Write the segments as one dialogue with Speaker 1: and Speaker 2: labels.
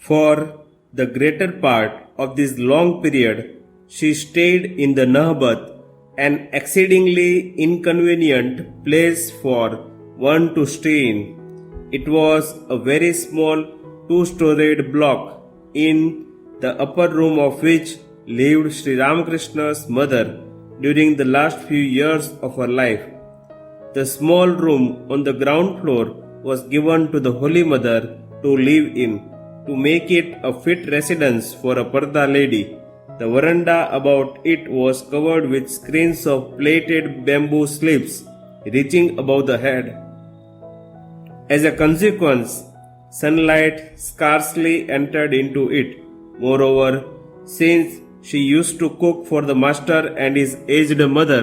Speaker 1: For the greater part of this long period, she stayed in the Nahbat, an exceedingly inconvenient place for one to stay in. It was a very small two-storied block, in the upper room of which lived Sri Ramakrishna's mother during the last few years of her life. The small room on the ground floor was given to the Holy Mother to live in, to make it a fit residence for a Parda lady. The veranda about it was covered with screens of plaited bamboo slips reaching above the head. As a consequence, sunlight scarcely entered into it. Moreover, since she used to cook for the master and his aged mother,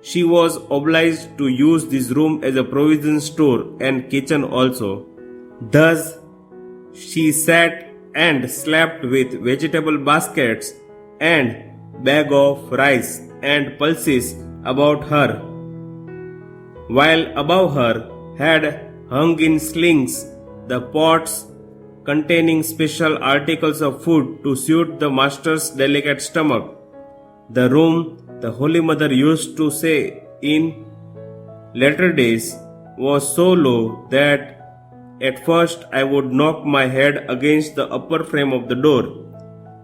Speaker 1: she was obliged to use this room as a provision store and kitchen also. Thus, she sat and slept with vegetable baskets and bag of rice and pulses about her, while above her had hung in slings the pots containing special articles of food to suit the master's delicate stomach. The room, the Holy Mother used to say in later days, was so low that at first I would knock my head against the upper frame of the door.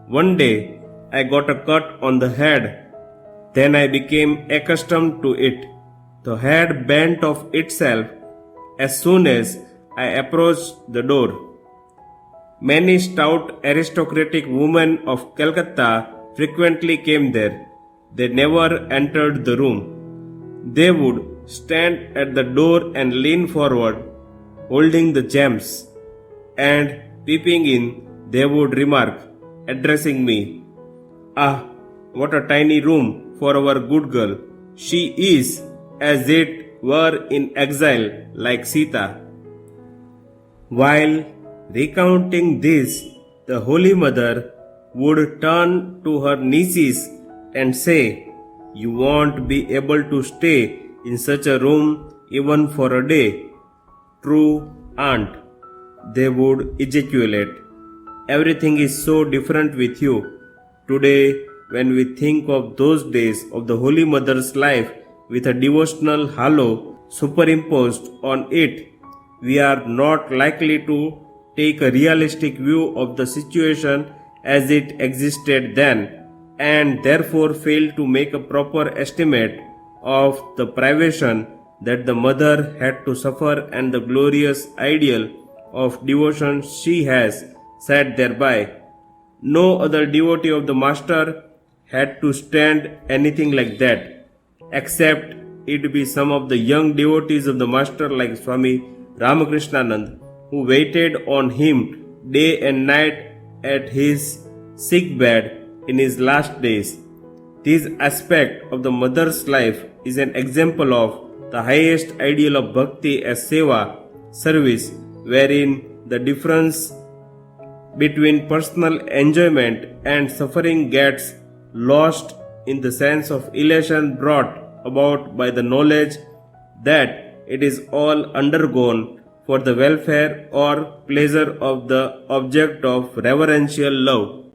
Speaker 1: One day I got a cut on the head. Then I became accustomed to it. The head bent of itself as soon as I approached the door. Many stout aristocratic women of Calcutta frequently came there. They never entered the room. They would stand at the door and lean forward, holding the gems, and peeping in, they would remark, addressing me, "Ah, what a tiny room for our good girl. She is, as it were, in exile like Sita." While recounting this, the Holy Mother would turn to her nieces and say, "You won't be able to stay in such a room even for a day." "True, aunt," they would ejaculate. "Everything is so different with you. Today, when we think of those days of the Holy Mother's life with a devotional halo superimposed on it, we are not likely to take a realistic view of the situation as it existed then, and therefore fail to make a proper estimate of the privation that the mother had to suffer and the glorious ideal of devotion she has set thereby. No other devotee of the master had to stand anything like that, except it be some of the young devotees of the master like Swami Ramakrishna, who waited on him day and night at his sick bed in his last days. This aspect of the mother's life is an example of the highest ideal of bhakti as seva, service, wherein the difference between personal enjoyment and suffering gets lost in the sense of elation brought about by the knowledge that it is all undergone for the welfare or pleasure of the object of reverential love.